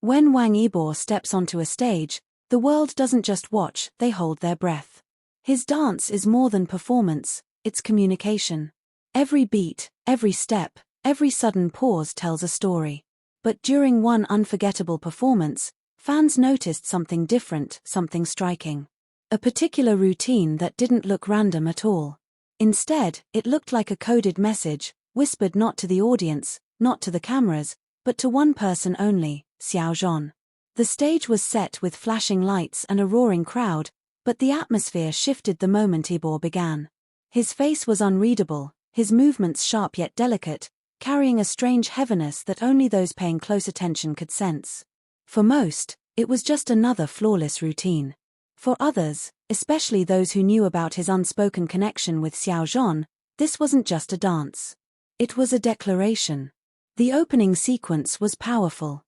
When Wang Yibo steps onto a stage, the world doesn't just watch, they hold their breath. His dance is more than performance, it's communication. Every beat, every step, every sudden pause tells a story. But during one unforgettable performance, fans noticed something different, something striking. A particular routine that didn't look random at all. Instead, it looked like a coded message, whispered not to the audience, not to the cameras, but to one person only, Xiao Zhan. The stage was set with flashing lights and a roaring crowd, but the atmosphere shifted the moment Yibo began. His face was unreadable, his movements sharp yet delicate, carrying a strange heaviness that only those paying close attention could sense. For most, it was just another flawless routine. For others, especially those who knew about his unspoken connection with Xiao Zhan, this wasn't just a dance. It was a declaration. The opening sequence was powerful.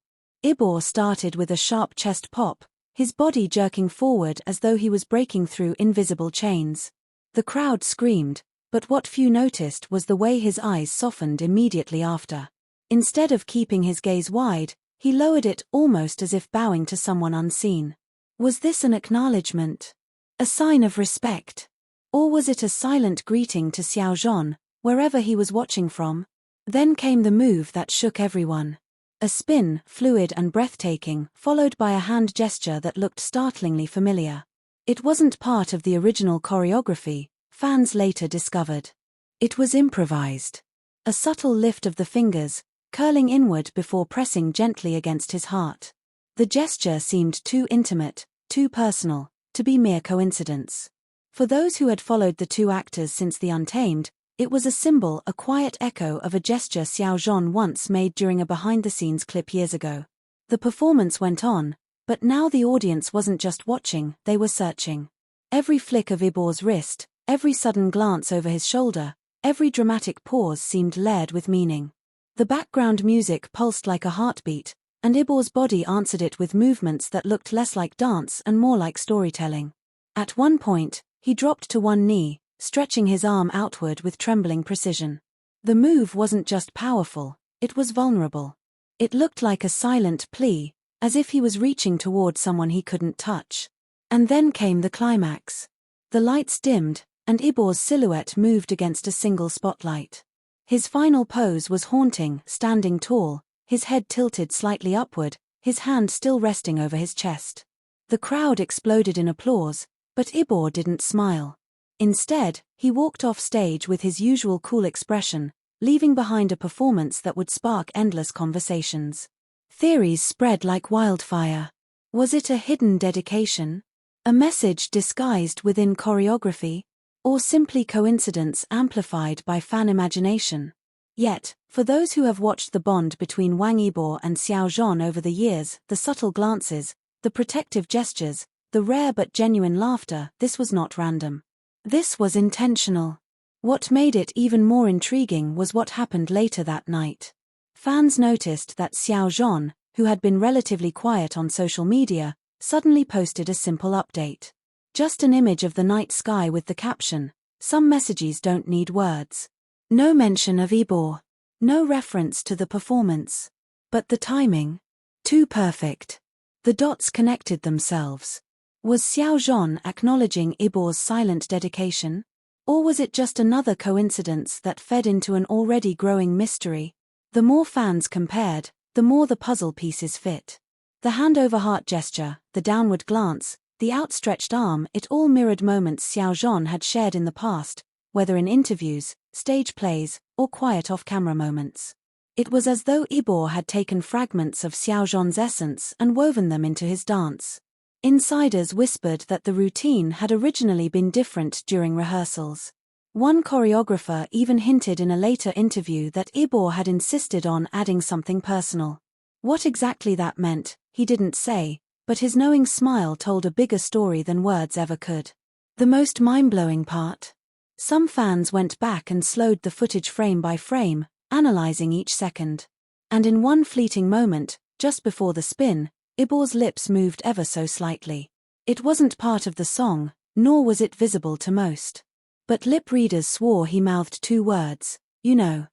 Yibo started with a sharp chest pop, his body jerking forward as though he was breaking through invisible chains. The crowd screamed, but what few noticed was the way his eyes softened immediately after. Instead of keeping his gaze wide, he lowered it almost as if bowing to someone unseen. Was this an acknowledgement? A sign of respect? Or was it a silent greeting to Xiao Zhan, wherever he was watching from? Then came the move that shook everyone. A spin, fluid and breathtaking, followed by a hand gesture that looked startlingly familiar. It wasn't part of the original choreography, fans later discovered. It was improvised. A subtle lift of the fingers, curling inward before pressing gently against his heart. The gesture seemed too intimate, too personal, to be mere coincidence. For those who had followed the two actors since The Untamed, it was a symbol, a quiet echo of a gesture Xiao Zhan once made during a behind-the-scenes clip years ago. The performance went on, but now the audience wasn't just watching, they were searching. Every flick of YIBO'S wrist, every sudden glance over his shoulder, every dramatic pause seemed layered with meaning. The background music pulsed like a heartbeat, and YIBO'S body answered it with movements that looked less like dance and more like storytelling. At one point, he dropped to one knee, stretching his arm outward with trembling precision. The move wasn't just powerful, it was vulnerable. It looked like a silent plea, as if he was reaching toward someone he couldn't touch. And then came the climax. The lights dimmed, and YIBO'S silhouette moved against a single spotlight. His final pose was haunting, standing tall, his head tilted slightly upward, his hand still resting over his chest. The crowd exploded in applause, but YIBO didn't smile. Instead, he walked off stage with his usual cool expression, leaving behind a performance that would spark endless conversations. Theories spread like wildfire. Was it a hidden dedication? A message disguised within choreography? Or simply coincidence amplified by fan imagination? Yet, for those who have watched the bond between Wang Yibo and Xiao Zhan over the years, the subtle glances, the protective gestures, the rare but genuine laughter, this was not random. This was intentional. What made it even more intriguing was what happened later that night. Fans noticed that Xiao Zhan, who had been relatively quiet on social media, suddenly posted a simple update. Just an image of the night sky with the caption, "Some messages don't need words." No mention of YIBO. No reference to the performance. But the timing? Too perfect. The dots connected themselves. Was Xiao Zhan acknowledging YIBO'S silent dedication? Or was it just another coincidence that fed into an already growing mystery? The more fans compared, the more the puzzle pieces fit. The hand-over-heart gesture, the downward glance, the outstretched arm, it all mirrored moments Xiao Zhan had shared in the past, whether in interviews, stage plays, or quiet off-camera moments. It was as though YIBO had taken fragments of Xiao Zhan's essence and woven them into his dance. Insiders whispered that the routine had originally been different during rehearsals. One choreographer even hinted in a later interview that YIBO had insisted on adding something personal. What exactly that meant, he didn't say, but his knowing smile told a bigger story than words ever could. The most mind-blowing part? Some fans went back and slowed the footage frame by frame, analyzing each second. And in one fleeting moment, just before the spin, YIBO'S lips moved ever so slightly. It wasn't part of the song, nor was it visible to most. But lip readers swore he mouthed two words, you know.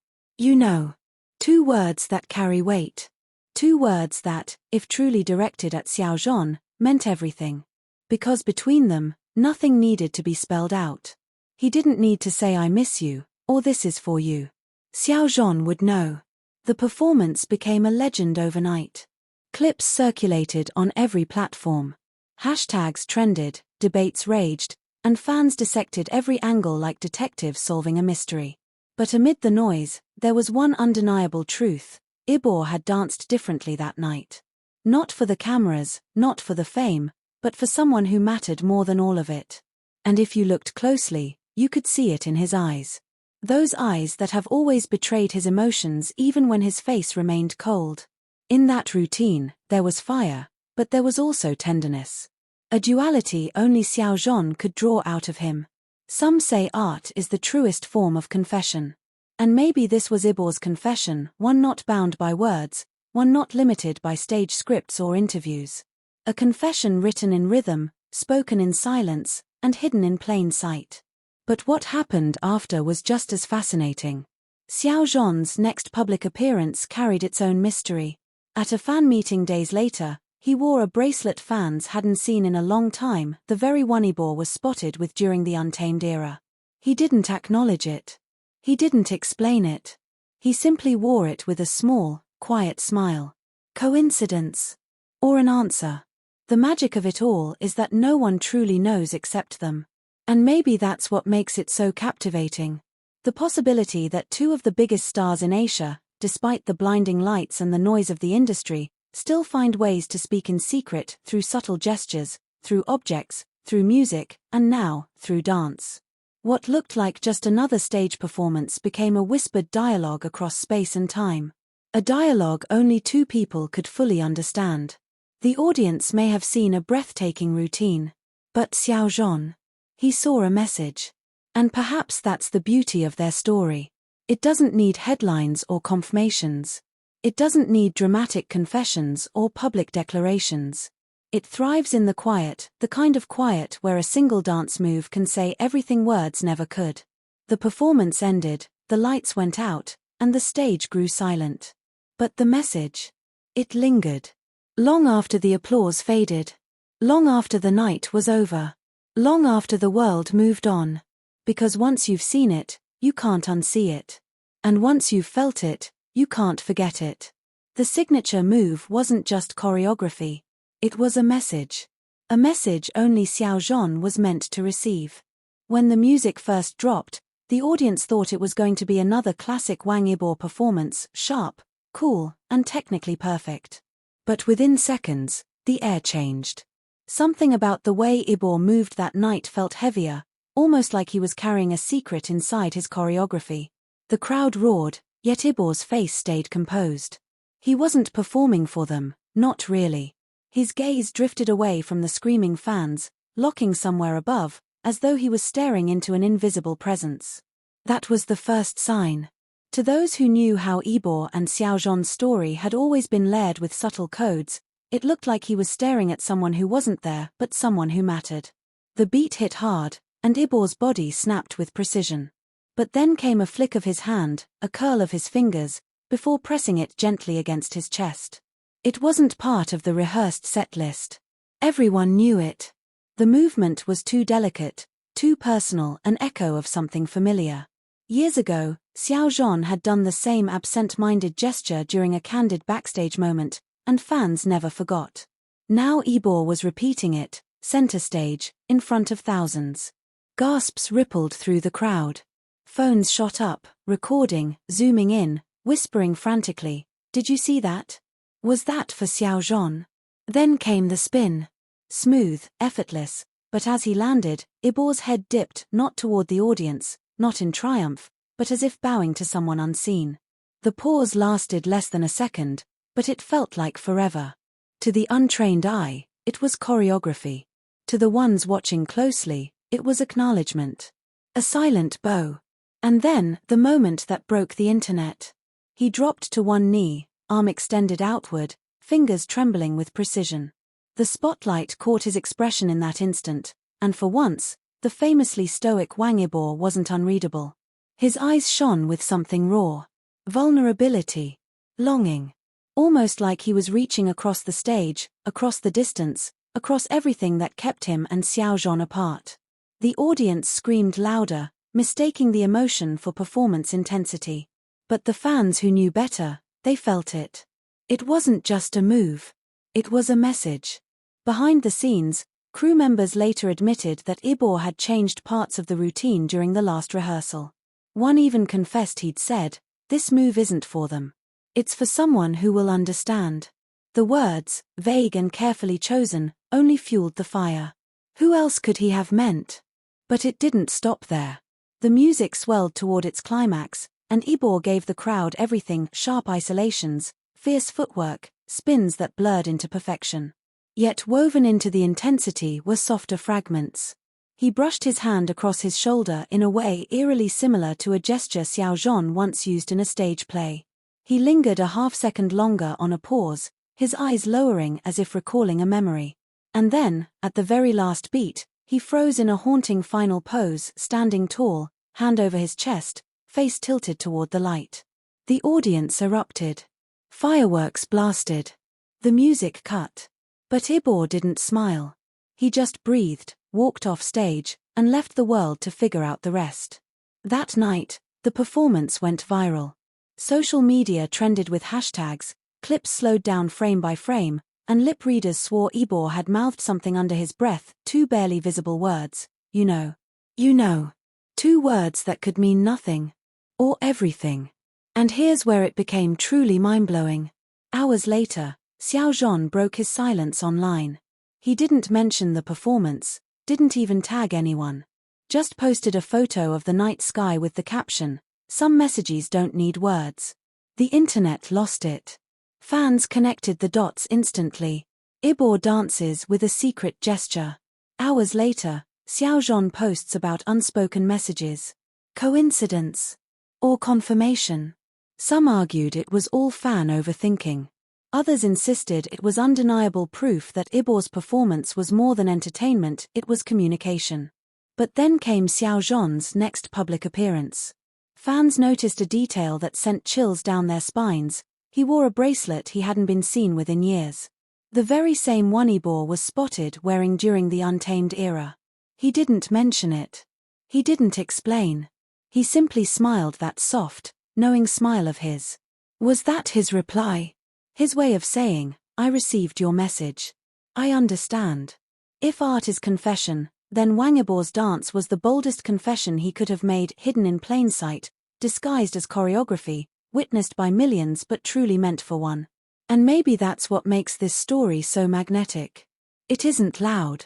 Two words that carry weight. Two words that, if truly directed at Xiao Zhan, meant everything. Because between them, nothing needed to be spelled out. He didn't need to say I miss you, or this is for you. Xiao Zhan would know. The performance became a legend overnight. Clips circulated on every platform. Hashtags trended, debates raged, and fans dissected every angle like detectives solving a mystery. But amid the noise, there was one undeniable truth. YIBO had danced differently that night. Not for the cameras, not for the fame, but for someone who mattered more than all of it. And if you looked closely, you could see it in his eyes. Those eyes that have always betrayed his emotions even when his face remained cold. In that routine, there was fire, but there was also tenderness. A duality only Xiao Zhan could draw out of him. Some say art is the truest form of confession. And maybe this was YIBO'S confession, one not bound by words, one not limited by stage scripts or interviews. A confession written in rhythm, spoken in silence, and hidden in plain sight. But what happened after was just as fascinating. Xiao Zhan's next public appearance carried its own mystery. At a fan meeting days later, he wore a bracelet fans hadn't seen in a long time, the very one YIBO was spotted with during the Untamed era. He didn't acknowledge it. He didn't explain it. He simply wore it with a small, quiet smile. Coincidence? Or an answer? The magic of it all is that no one truly knows except them. And maybe that's what makes it so captivating. The possibility that two of the biggest stars in Asia, despite the blinding lights and the noise of the industry, still find ways to speak in secret through subtle gestures, through objects, through music, and now, through dance. What looked like just another stage performance became a whispered dialogue across space and time. A dialogue only two people could fully understand. The audience may have seen a breathtaking routine. But Xiao Zhan, he saw a message. And perhaps that's the beauty of their story. It doesn't need headlines or confirmations. It doesn't need dramatic confessions or public declarations. It thrives in the quiet, the kind of quiet where a single dance move can say everything words never could. The performance ended, the lights went out, and the stage grew silent. But the message? It lingered. Long after the applause faded. Long after the night was over. Long after the world moved on. Because once you've seen it, you can't unsee it. And once you've felt it, you can't forget it. The signature move wasn't just choreography. It was a message. A message only Xiao Zhan was meant to receive. When the music first dropped, the audience thought it was going to be another classic Wang Yibo performance, sharp, cool, and technically perfect. But within seconds, the air changed. Something about the way YIBO moved that night felt heavier, almost like he was carrying a secret inside his choreography. The crowd roared, yet YIBO's face stayed composed. He wasn't performing for them, not really. His gaze drifted away from the screaming fans, locking somewhere above, as though he was staring into an invisible presence. That was the first sign. To those who knew how YIBO and Xiao Zhan's story had always been layered with subtle codes, it looked like he was staring at someone who wasn't there but someone who mattered. The beat hit hard, and YIBO's body snapped with precision. But then came a flick of his hand, a curl of his fingers, before pressing it gently against his chest. It wasn't part of the rehearsed set list. Everyone knew it. The movement was too delicate, too personal, an echo of something familiar. Years ago, Xiao Zhan had done the same absent-minded gesture during a candid backstage moment, and fans never forgot. Now YIBO was repeating it, center stage, in front of thousands. Gasps rippled through the crowd. Phones shot up, recording, zooming in, whispering frantically, "Did you see that? Was that for Xiao Zhan?" Then came the spin. Smooth, effortless, but as he landed, YIBO's head dipped not toward the audience, not in triumph, but as if bowing to someone unseen. The pause lasted less than a second, but it felt like forever. To the untrained eye, it was choreography. To the ones watching closely, it was acknowledgement. A silent bow. And then, the moment that broke the internet. He dropped to one knee, arm extended outward, fingers trembling with precision. The spotlight caught his expression in that instant, and for once, the famously stoic Wang Yibo wasn't unreadable. His eyes shone with something raw. Vulnerability. Longing. Almost like he was reaching across the stage, across the distance, across everything that kept him and Xiao Zhan apart. The audience screamed louder, mistaking the emotion for performance intensity. But the fans who knew better, they felt it. It wasn't just a move. It was a message. Behind the scenes, crew members later admitted that YIBO had changed parts of the routine during the last rehearsal. One even confessed he'd said, "This move isn't for them. It's for someone who will understand." The words, vague and carefully chosen, only fueled the fire. Who else could he have meant? But it didn't stop there. The music swelled toward its climax, and YIBO gave the crowd everything: sharp isolations, fierce footwork, spins that blurred into perfection. Yet woven into the intensity were softer fragments. He brushed his hand across his shoulder in a way eerily similar to a gesture Xiao Zhan once used in a stage play. He lingered a half-second longer on a pause, his eyes lowering as if recalling a memory. And then, at the very last beat, he froze in a haunting final pose, standing tall, hand over his chest, face tilted toward the light. The audience erupted. Fireworks blasted. The music cut. But YIBO didn't smile. He just breathed, walked off stage, and left the world to figure out the rest. That night, the performance went viral. Social media trended with hashtags, clips slowed down frame by frame, and lip readers swore YIBO had mouthed something under his breath, two barely visible words: "You know. You know." Two words that could mean nothing. Or everything. And here's where it became truly mind-blowing. Hours later, Xiao Zhan broke his silence online. He didn't mention the performance, didn't even tag anyone. Just posted a photo of the night sky with the caption, "Some messages don't need words." The internet lost it. Fans connected the dots instantly. YIBO dances with a secret gesture. Hours later, Xiao Zhan posts about unspoken messages. Coincidence? Or confirmation? Some argued it was all fan overthinking. Others insisted it was undeniable proof that YIBO'S performance was more than entertainment, it was communication. But then came Xiao Zhan's next public appearance. Fans noticed a detail that sent chills down their spines: he wore a bracelet he hadn't been seen with in years. The very same one YIBO was spotted wearing during the Untamed era. He didn't mention it. He didn't explain. He simply smiled, that soft, knowing smile of his. Was that his reply? His way of saying, "I received your message. I understand." If art is confession, then Wang Yibo's dance was the boldest confession he could have made, hidden in plain sight, disguised as choreography, witnessed by millions but truly meant for one. And maybe that's what makes this story so magnetic. It isn't loud.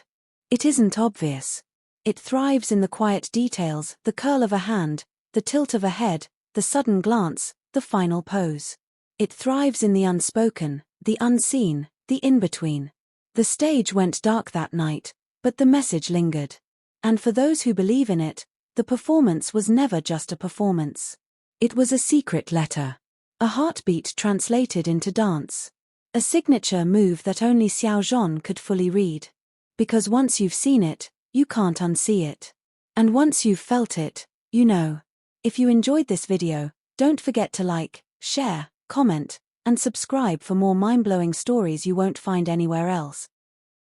It isn't obvious. It thrives in the quiet details: the curl of a hand, the tilt of a head, the sudden glance, the final pose. It thrives in the unspoken, the unseen, the in-between. The stage went dark that night, but the message lingered. And for those who believe in it, the performance was never just a performance. It was a secret letter. A heartbeat translated into dance. A signature move that only Xiao Zhan could fully read. Because once you've seen it, you can't unsee it. And once you've felt it, you know. If you enjoyed this video, don't forget to like, share, comment, and subscribe for more mind-blowing stories you won't find anywhere else.